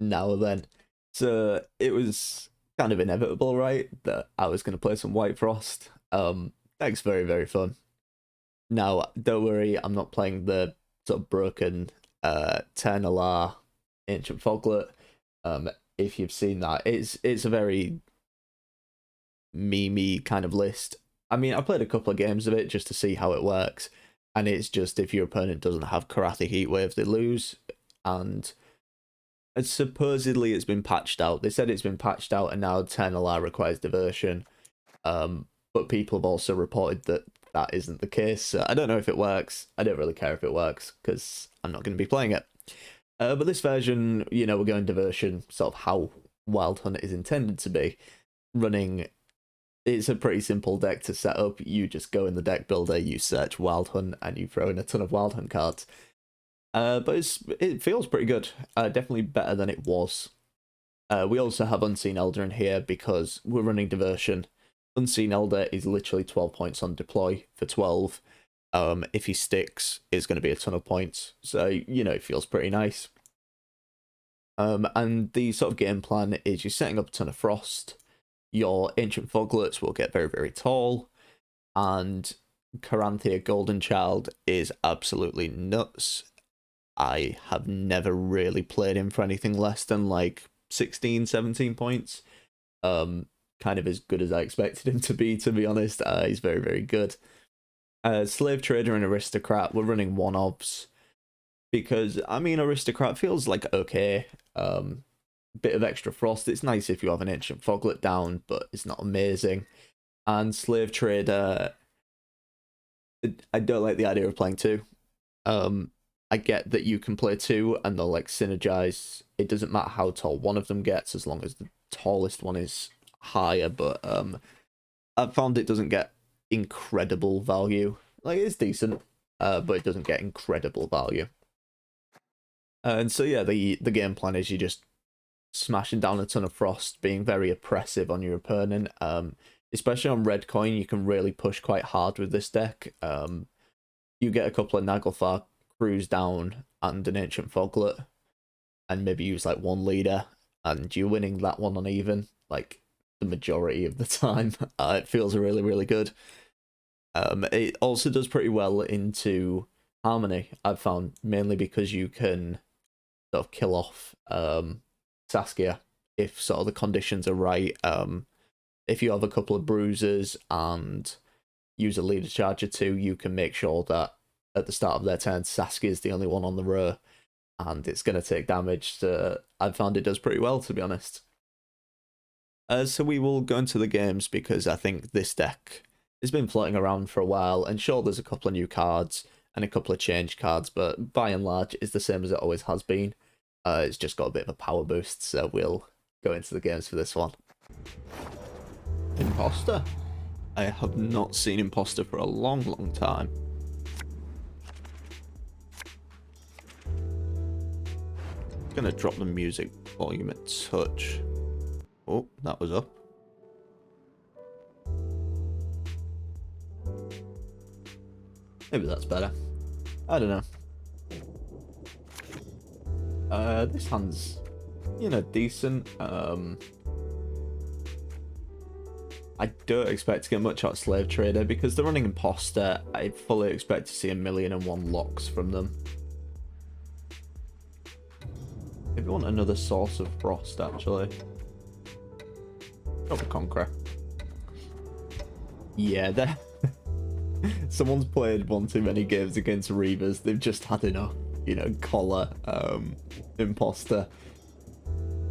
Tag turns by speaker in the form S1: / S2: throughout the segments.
S1: now or then. So it was kind of inevitable, right, that I was going to play some White Frost. That's very, very fun. Now, don't worry, I'm not playing the sort of broken 10 LR Ancient Foglet. If you've seen that, it's a very memey kind of list. I mean, I played a couple of games of it just to see how it works, and it's just if your opponent doesn't have Karate Heatwave, they lose, and supposedly it's been patched out. They said it's been patched out, and now 10LR requires diversion. But people have also reported that that isn't the case. So I don't know if it works. I don't really care if it works because I'm not going to be playing it. But this version, we're going diversion, sort of how Wild Hunt is intended to be. Running, it's a pretty simple deck to set up. You just go in the deck builder, you search Wild Hunt, and you throw in a ton of Wild Hunt cards. But it feels pretty good. Definitely better than it was. We also have Unseen Elder in here because we're running diversion. Unseen Elder is literally 12 points on deploy for 12. If he sticks, it's going to be a ton of points. So, it feels pretty nice. And the sort of game plan is you're setting up a ton of frost. Your Ancient Foglets will get very, very tall. And Caranthea Golden Child is absolutely nuts. I have never really played him for anything less than like 16, 17 points. Kind of as good as I expected him to be honest. He's very, very good. Slave Trader and Aristocrat, we're running one-offs. Because, I mean, Aristocrat feels like okay. Bit of extra frost. It's nice if you have an Ancient Foglet down, but it's not amazing. And Slave Trader, I don't like the idea of playing two. I get that you can play two and they'll like synergize. It doesn't matter how tall one of them gets as long as the tallest one is higher, but I've found it doesn't get incredible value. Like, it's decent, but it doesn't get incredible value. And so yeah, the game plan is you just smashing down a ton of frost, being very oppressive on your opponent. Especially on red coin, you can really push quite hard with this deck. You get a couple of Naglfar crews down and an Ancient Foglet, and maybe use like one leader, and you're winning that one uneven, like the majority of the time. It feels really, really good. It also does pretty well into Harmony, I've found, mainly because you can sort of kill off Saskia if sort of the conditions are right. If you have a couple of bruisers and use a leader charger too, you can make sure that at the start of their turn, Saskia is the only one on the row, and it's going to take damage. So I've found it does pretty well, to be honest. So we will go into the games because I think this deck has been floating around for a while, and sure, there's a couple of new cards and a couple of change cards, but by and large, it's the same as it always has been. It's just got a bit of a power boost, so we'll go into the games for this one. Imposter? I have not seen Imposter for a long, long time. I'm gonna drop the music volume a touch. Oh, that was up. Maybe that's better. I don't know. This hand's, decent. I don't expect to get much out of Slave Trader because they're running Imposter. I fully expect to see 1,000,001 locks from them. If you want another source of frost, actually. Drop a Conqueror. Yeah, someone's played one too many games against Reavers. They've just had enough. Collar, Imposter.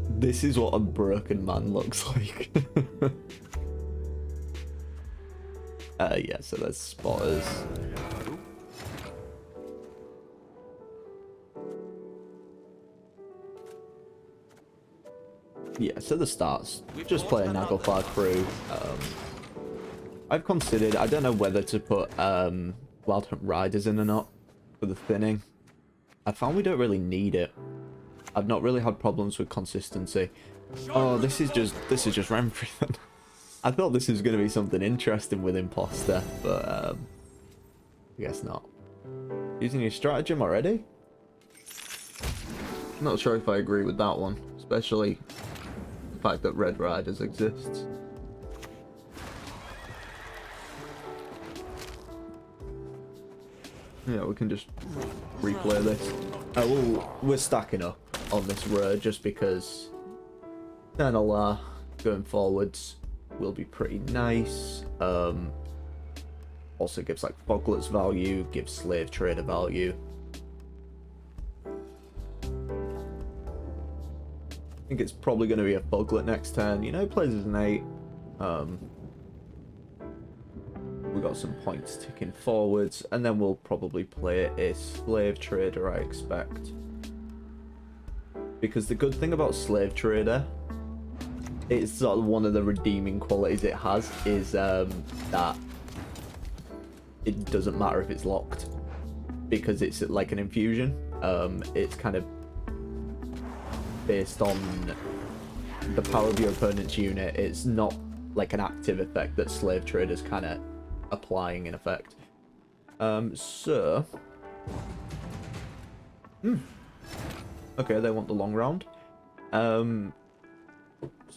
S1: This is what a broken man looks like. Yeah, so there's spotters. Yeah, so the starts, just play a Naglfar crew. I've considered, I don't know whether to put Wild Hunt Riders in or not for the thinning. I found we don't really need it. I've not really had problems with consistency. Oh, this is just Renfrew. I thought this was going to be something interesting with Imposter, but I guess not. Using your stratagem already? Not sure if I agree with that one. especially the fact that Red Riders exists. Yeah, we can just replay this. We're stacking up on this road just because NLR going forwards will be pretty nice. Also gives like Foglet's value, gives Slave Trader value. I think it's probably going to be a Foglet next turn. You know, plays as an 8. We got some points ticking forwards, and then we'll probably play a Slave Trader, I expect. Because the good thing about Slave Trader, it's sort of one of the redeeming qualities it has, is that it doesn't matter if it's locked, because it's like an infusion. It's kind of based on the power of your opponent's unit. It's not like an active effect that Slave Trader's kind of applying in effect. Okay, they want the long round. So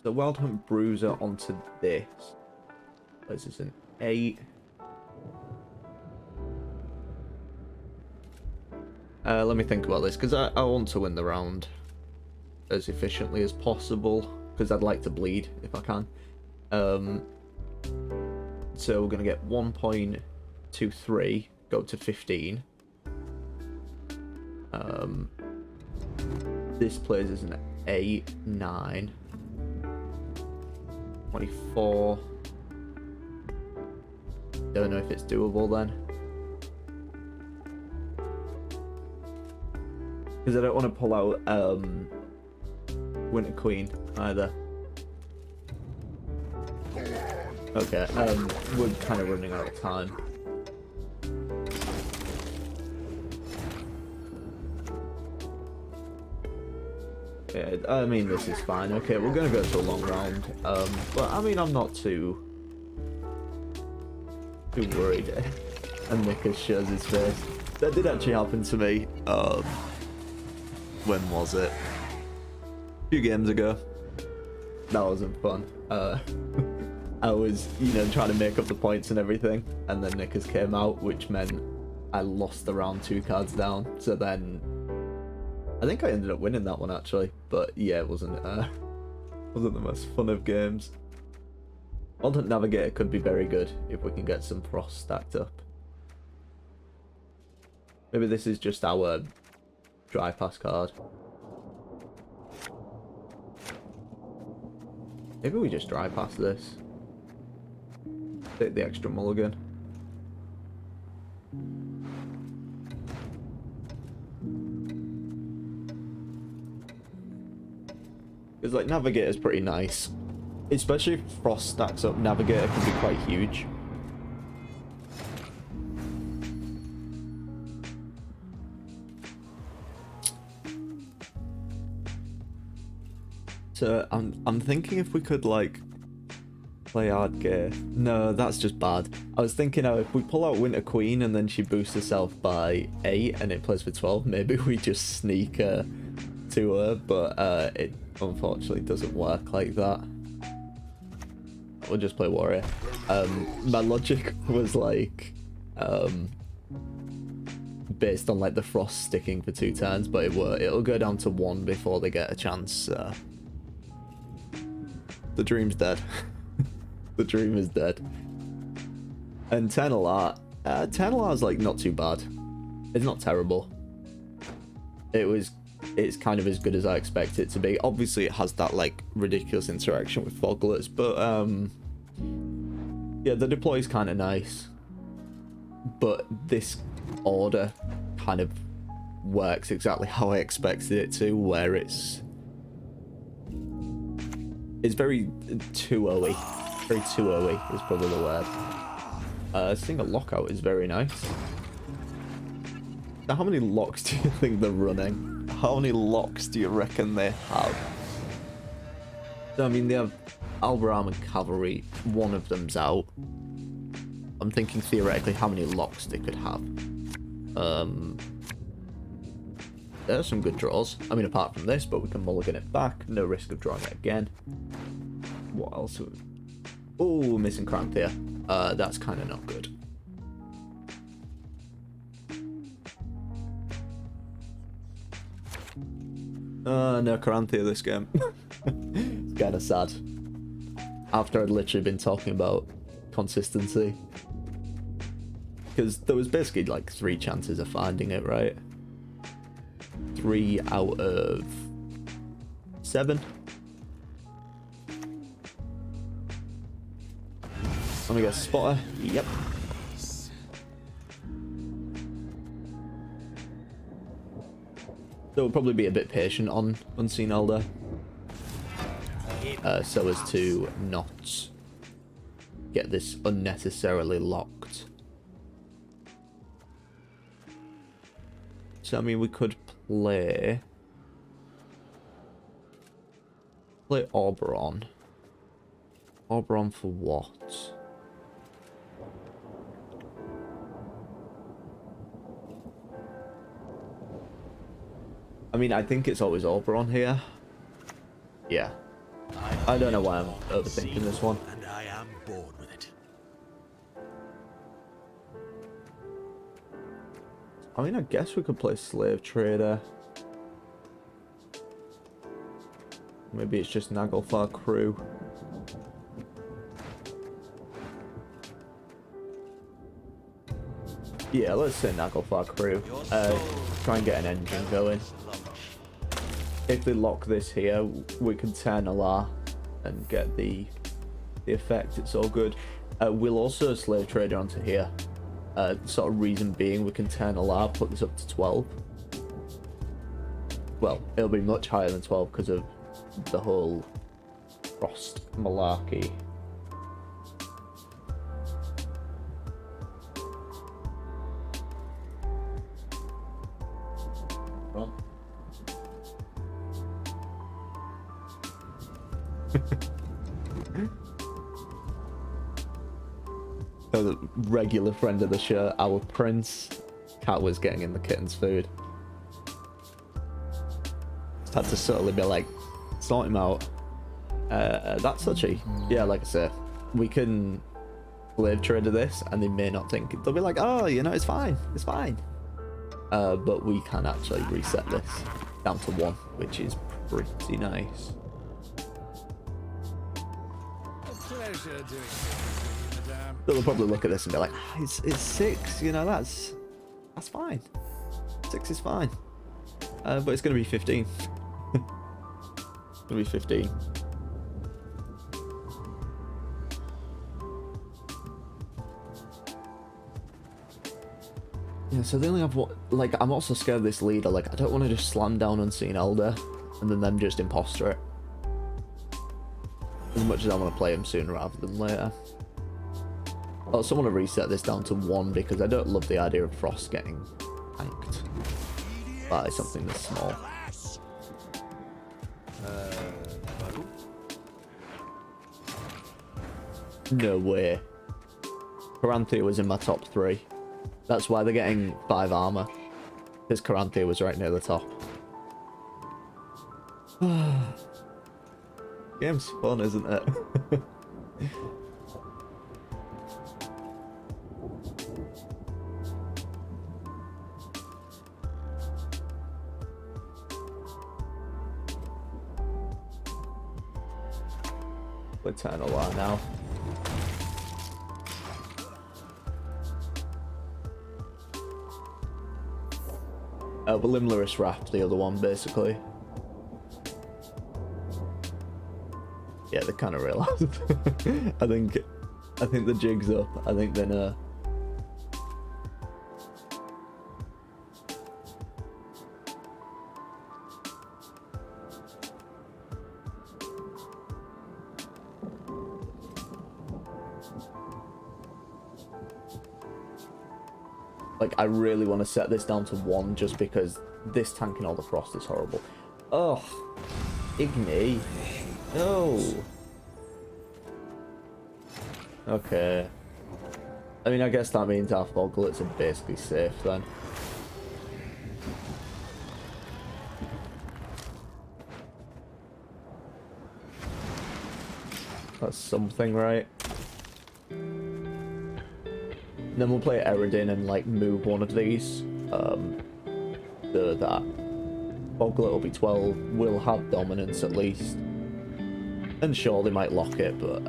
S1: Wild Hunt Bruiser onto this. This is an 8. Let me think about this, because I want to win the round as efficiently as possible, because I'd like to bleed if I can. So we're going to get 1.23, go to 15. This plays as an 8, 9, 24. Don't know if it's doable then. Because I don't want to pull out Winter Queen either. Okay, we're kind of running out of time. Yeah, I mean, this is fine. Okay, we're going to go to a long round. But, I mean, I'm not too worried. And Nick shows his face. That did actually happen to me. When was it? A few games ago. That wasn't fun. I was, trying to make up the points and everything, and then Nickers came out, which meant I lost the round 2 cards down. So then I think I ended up winning that one actually, but yeah, it wasn't the most fun of games. Alternate Navigator could be very good if we can get some Frost stacked up. Maybe this is just our dry pass card. Maybe we just dry pass this. Take the extra mulligan. Because like Navigator's pretty nice. Especially if Frost stacks up, Navigator can be quite huge. So I'm thinking if we could like play hard gear. No, that's just bad. I was thinking if we pull out Winter Queen and then she boosts herself by 8 and it plays for 12, maybe we just sneak her to her, but it unfortunately doesn't work like that. We'll just play Warrior. My logic was like based on like the Frost sticking for 2 turns, but it'll go down to 1 before they get a chance. The dream's dead. The dream is dead. And 10 alar. 10 alar is like not too bad. It's not terrible. It's kind of as good as I expect it to be. Obviously it has that like ridiculous interaction with Foglets, but yeah, the deploy is kind of nice. But this order kind of works exactly how I expected it to, where it's very 2-0-y. Very 2-0-y is probably the word. Single lockout is very nice. Now, how many locks do you think they're running? How many locks do you reckon they have? So, I mean, they have Albaram and Cavalry. One of them's out. I'm thinking theoretically how many locks they could have. There's some good draws. I mean, apart from this, but we can mulligan it back. No risk of drawing it again. What else? Oh, missing Cranthea. That's kind of not good. No Cranthea this game. It's kind of sad. After I'd literally been talking about consistency. Because there was basically like 3 chances of finding it, right? 3 out of 7. Let me get a spotter. Yep. So we'll probably be a bit patient on Unseen Elder. So as to not get this unnecessarily locked. So I mean we could play Oberon. Oberon for what? I mean, I think it's always Oberon here. Yeah. I don't know why I'm overthinking this one.
S2: And I am bored with it.
S1: I mean, I guess we could play Slave Trader. Maybe it's just Naglfar Crew. Yeah, let's say Naglfar Crew. Try and get an engine going. If they lock this here, we can turn Alar and get the effect. It's all good. We'll also Slave Trader onto here. Sort of reason being, we can turn Alar, put this up to 12. Well, it'll be much higher than 12 because of the whole Frost malarkey. Run. So the regular friend of the show, our prince, Cat was getting in the kitten's food. Just had to subtly be like, sort him out. That's such a... Yeah, like I said, we can slave trader this and they may not think... They'll be like, oh, you know, it's fine. It's fine. But we can actually reset this down to 1, which is pretty nice.
S2: Pleasure doing it, madame.
S1: They'll probably look at this and be like, ah, it's 6, you know, that's fine. 6 is fine. But it's going to be 15. It's going to be 15. Yeah, so they only have what... Like, I'm also scared of this leader. Like, I don't want to just slam down Unseen Elder and then them just imposter it. As much as I want to play him sooner rather than later. I also want to reset this down to 1 because I don't love the idea of Frost getting tanked by something this small. No way. Caranthea was in my top 3. That's why they're getting 5 armor. Because Caranthea was right near the top. Game's fun, isn't it? We're turning a lot now. Limlerus Raft, the other one, basically. Yeah, they kind of realised. I think the jig's up. I think they know. Like, I really want to set this down to 1 just because this tanking all the frost is horrible. Oh, Igni. No. Okay. I mean, I guess that means our Foglets are basically safe then. That's something, right? Then we'll play Eredin and like move one of these. So that Boglet will be 12. We'll have dominance at least. And sure, they might lock it, but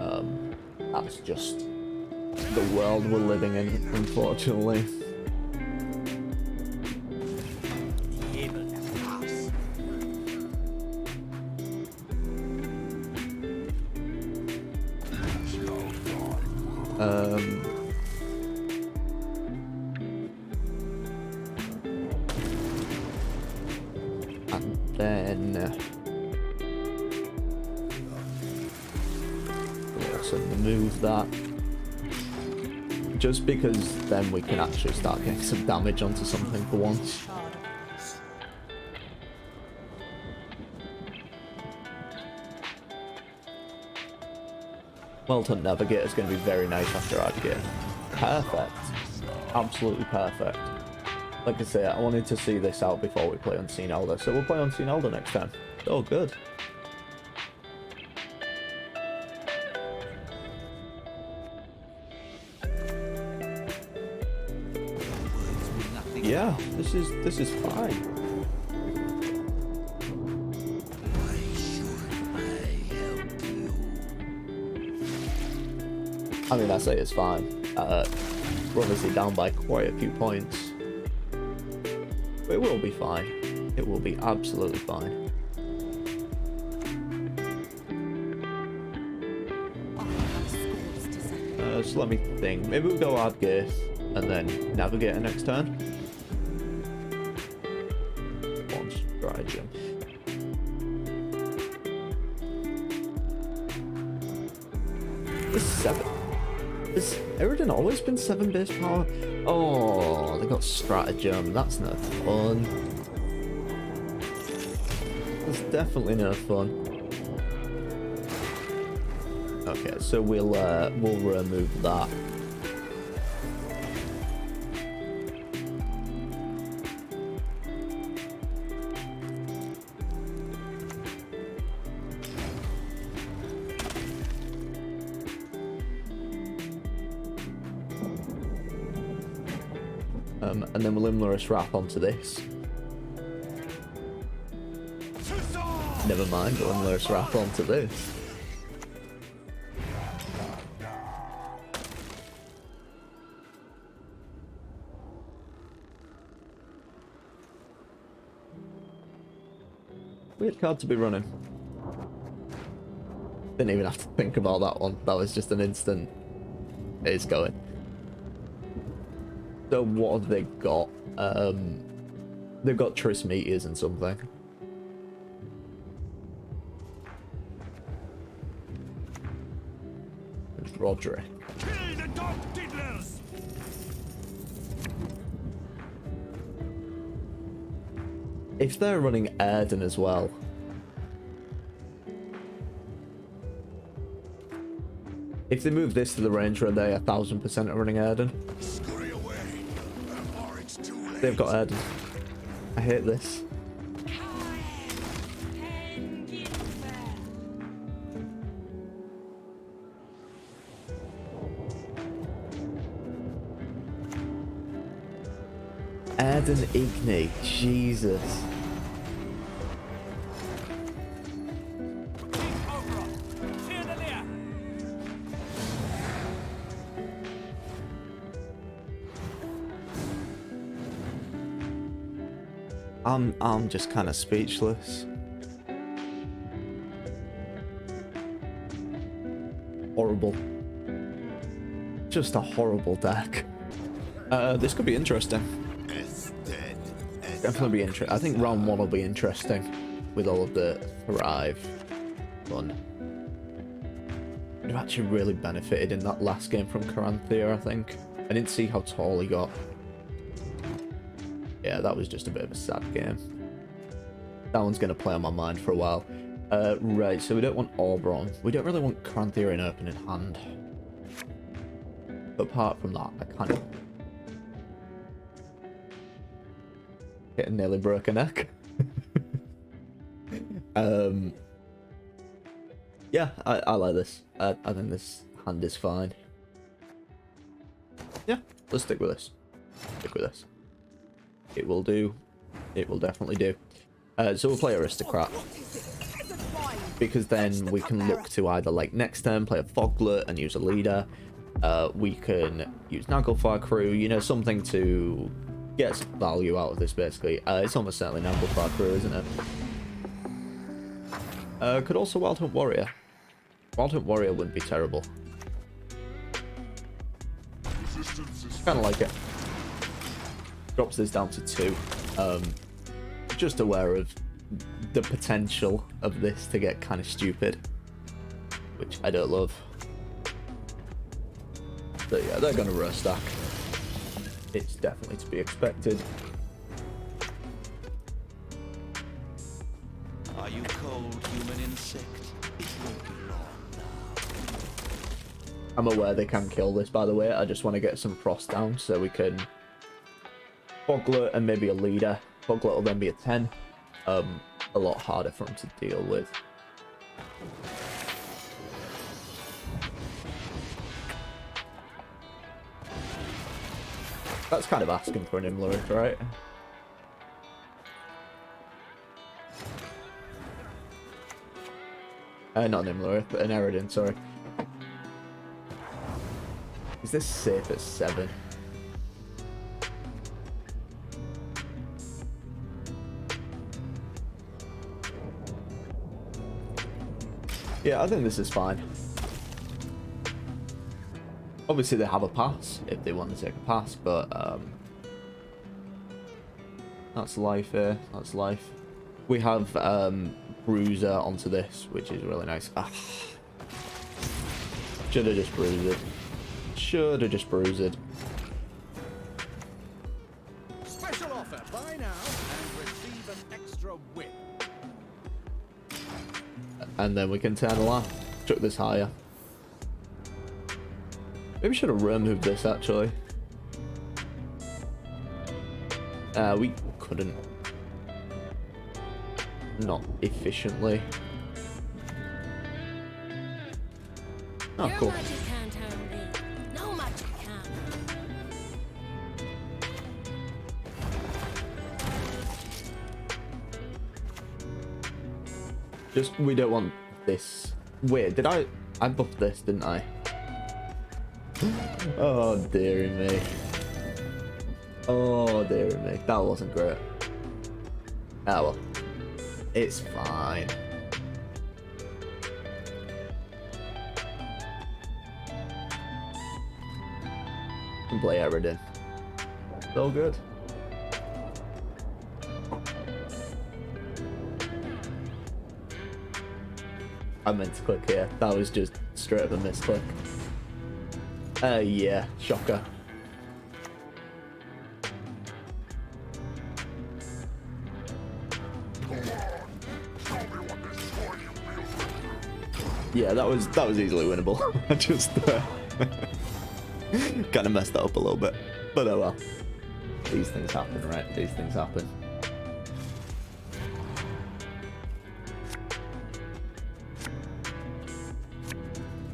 S1: that's just the world we're living in, unfortunately. And then we'll also move that. Just because then we can actually start getting some damage onto something for once. Well-Hunt Navigator is going to be very nice after Adgate. Perfect. Absolutely perfect. Like I say, I wanted to see this out before we play Unseen Elder, so we'll play Unseen Elder next time. Oh, good. Yeah, this is fine. I mean, I say it's fine. We're obviously down by quite a few points. But it will be fine. It will be absolutely fine. So let me think. Maybe we'll go Adgate and then Navigator next turn. One stratagem. It's 7. Has Eredin always been 7 base power? Oh, they got stratagem. That's no fun. That's definitely no fun. Okay, so we'll remove that. And then we'll Imlerus Wrath onto this. Never mind, we'll Imlerus Wrath onto this. Weird card to be running. Didn't even have to think about that one. That was just an instant. It's going. So what have they got? They've got Trismeteors and something. There's Roderick.
S2: Kill the dog diddlers!
S1: If they're running Erden as well. If they move this to the range where they 1000% are running Erden.
S2: Scurry away, or it's too late.
S1: They've got Erden. I hate this. Erden Igni, Jesus. I'm just kind of speechless. Horrible. Just a horrible deck. This could be interesting. Definitely be interesting. I think round 1 will be interesting with all of the Thrive fun. We've actually really benefited in that last game from Caranthea, I think. I didn't see how tall he got. Yeah, that was just a bit of a sad game. That one's going to play on my mind for a while. Right, so we don't want Oberon. We don't really want Caranthea in opening hand. But apart from that, I kind of... Get a nearly broken neck. Yeah, I like this. I think this hand is fine. Yeah, let's stick with this. Stick with this. It will do. It will definitely do. So we'll play Aristocrat. Because then we can look to either, like, next turn, play a Foglet and use a leader. We can use Naglfar Crew, you know, something to get some value out of this, basically. It's almost certainly Naglfar Crew, isn't it? Could also Wild Hunt Warrior. Wild Hunt Warrior wouldn't be terrible. Kind of like it. Drops this down to 2. Just aware of the potential of this to get kind of stupid, which I don't love. So yeah, they're gonna row stack. It's definitely to be expected.
S2: Are you cold, human insect? It won't be long now.
S1: I'm aware they can kill this, by the way. I just want to get some frost down so we can Foglet and maybe a leader. Foglet will then be a 10. A lot harder for him to deal with. That's kind of asking for an Imlerith, right? Not an Imlerith, but an Eredin, sorry. Is this safe at 7? Yeah, I think this is fine. Obviously, they have a pass if they want to take a pass, but that's life here. That's life. We have Bruiser onto this, which is really nice. Ah. Should have just bruised it. Should have just bruised it.
S2: Special offer, buy now and receive an extra whip.
S1: And then we can turn a lap. Chuck this higher. Maybe we should have removed this, actually. We couldn't. Not efficiently. Oh,
S3: Your
S1: cool.
S3: magic can't harm me. No magic can.
S1: Just, we don't want this. Wait, did I buffed this, didn't I? Oh, dearie me. Oh, dearie me. That wasn't great. Ah, well. It's fine. Can play Eredin. So good. I meant to click here. That was just straight up a misclick. Yeah, shocker. Yeah, that was easily winnable. I just kind of messed that up a little bit, but oh well. These things happen, right? These things happen.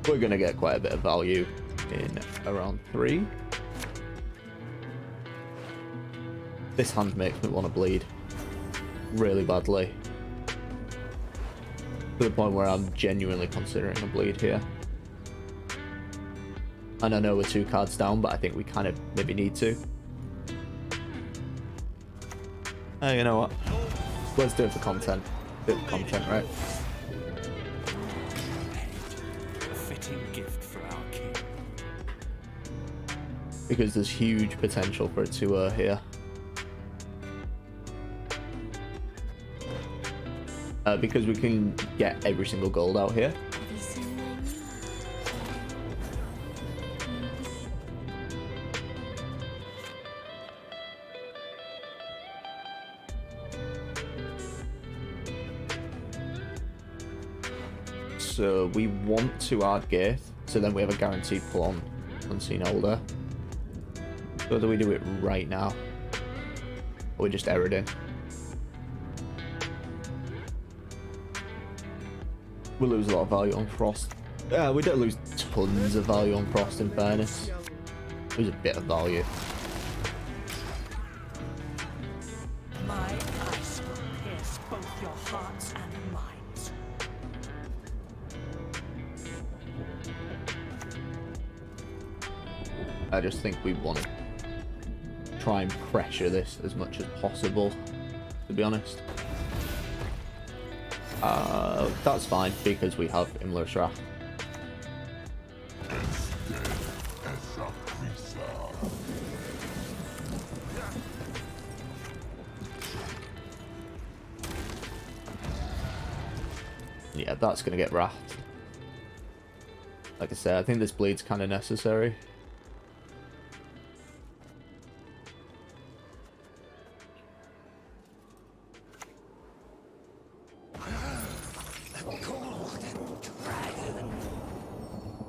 S1: We're gonna get quite a bit of value in around 3. This hand makes me want to bleed really badly, to the point where I'm genuinely considering a bleed here. And I know we're 2 cards down, but I think we kind of maybe need to. Oh, you know what? Let's do it for content. Do it for content, right?
S2: Fitting gift for our king.
S1: Because there's huge potential for it to here. Because we can get every single gold out here.
S3: Have you seen my new?
S1: So we want to add Gaith, so then we have a guaranteed pull on Unseen Older. So do we do it right now? Or we just Eredin? We lose a lot of value on frost. Yeah, we don't lose tons of value on frost in fairness. Lose a bit of value.
S4: My ice will pierce both your hearts and minds.
S1: I just think we want to try and pressure this as much as possible, to be honest. That's fine because we have Imler's Wrath. Yeah, that's gonna get wrathed. Like I said, I think this bleed's kind of necessary.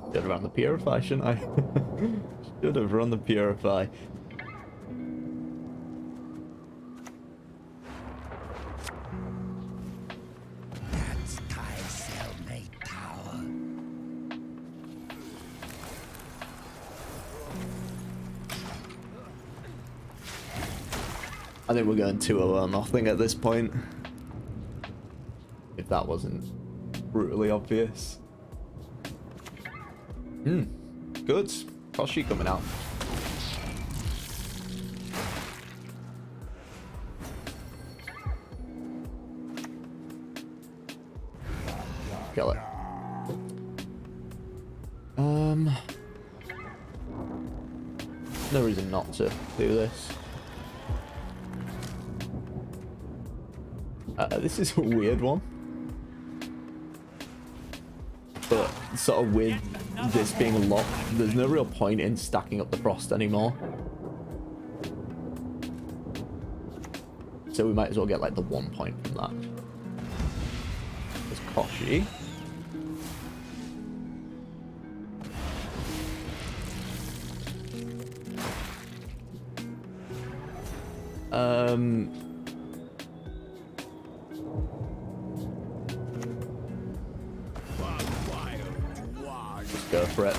S1: Should have run the Purify, shouldn't I? Should have run the Purify.
S4: That's Kai's cellmate power.
S1: I think we're going 2-0 nothing at this point. If that wasn't brutally obvious. Good. Koshi coming out. Kill it. No reason not to do this. This is a weird one. But sort of with this being locked, there's no real point in stacking up the frost anymore. So we might as well get like the 1 point from that. There's Koshi. Just go for it.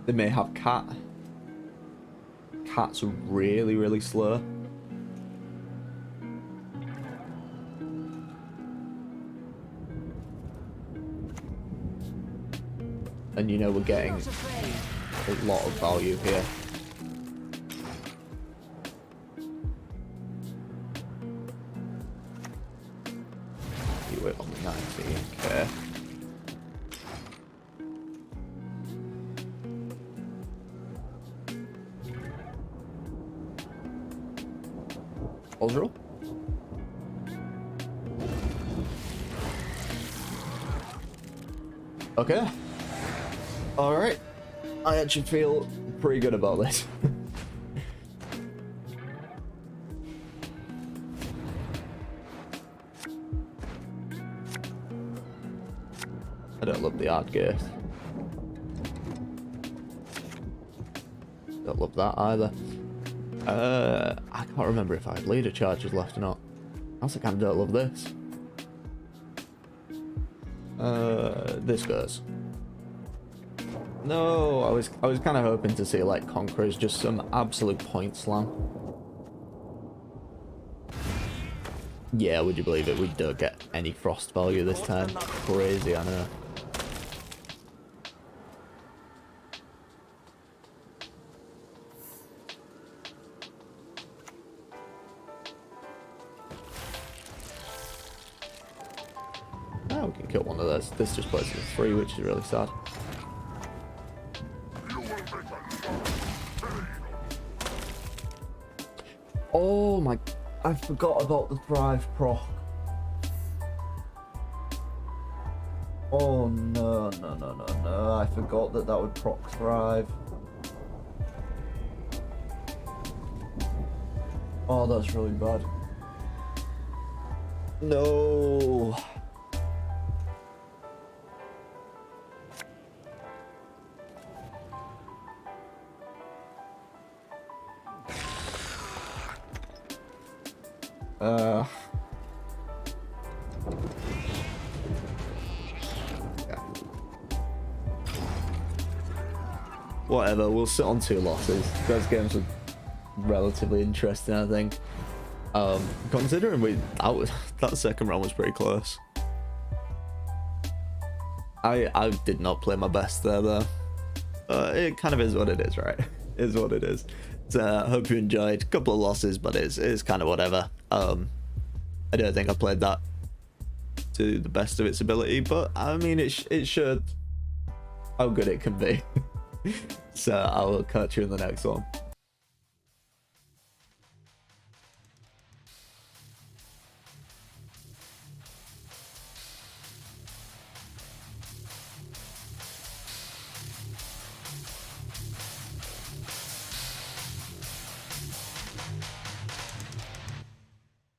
S1: They may have cat. Cat's really, really slow. And you know we're getting a lot of value here. You wait on 19k. Osral? Okay. Alright. I actually feel pretty good about this. I don't love the art gate. Don't love that either. I can't remember if I had leader charges left or not. I also kind of don't love this. This goes. No, I was kind of hoping to see like Conquerors, just some absolute point slam. Yeah, would you believe it? We don't get any frost value this time. Crazy, I know. Oh, we can kill one of those. This just places a 3, which is really sad. Oh my, I forgot about the Thrive proc. Oh no, no, no, no, no. I forgot that that would proc Thrive. Oh, that's really bad. No. Yeah. Whatever, we'll sit on 2 losses. Those games were relatively interesting, I think. Considering that second round was pretty close. I did not play my best there though. It kind of is what it is, right? Is what it is. So hope you enjoyed. Couple of losses, but it's kind of whatever. I don't think I played that to the best of its ability, but I mean it showed how good it can be. So I will catch you in the next one.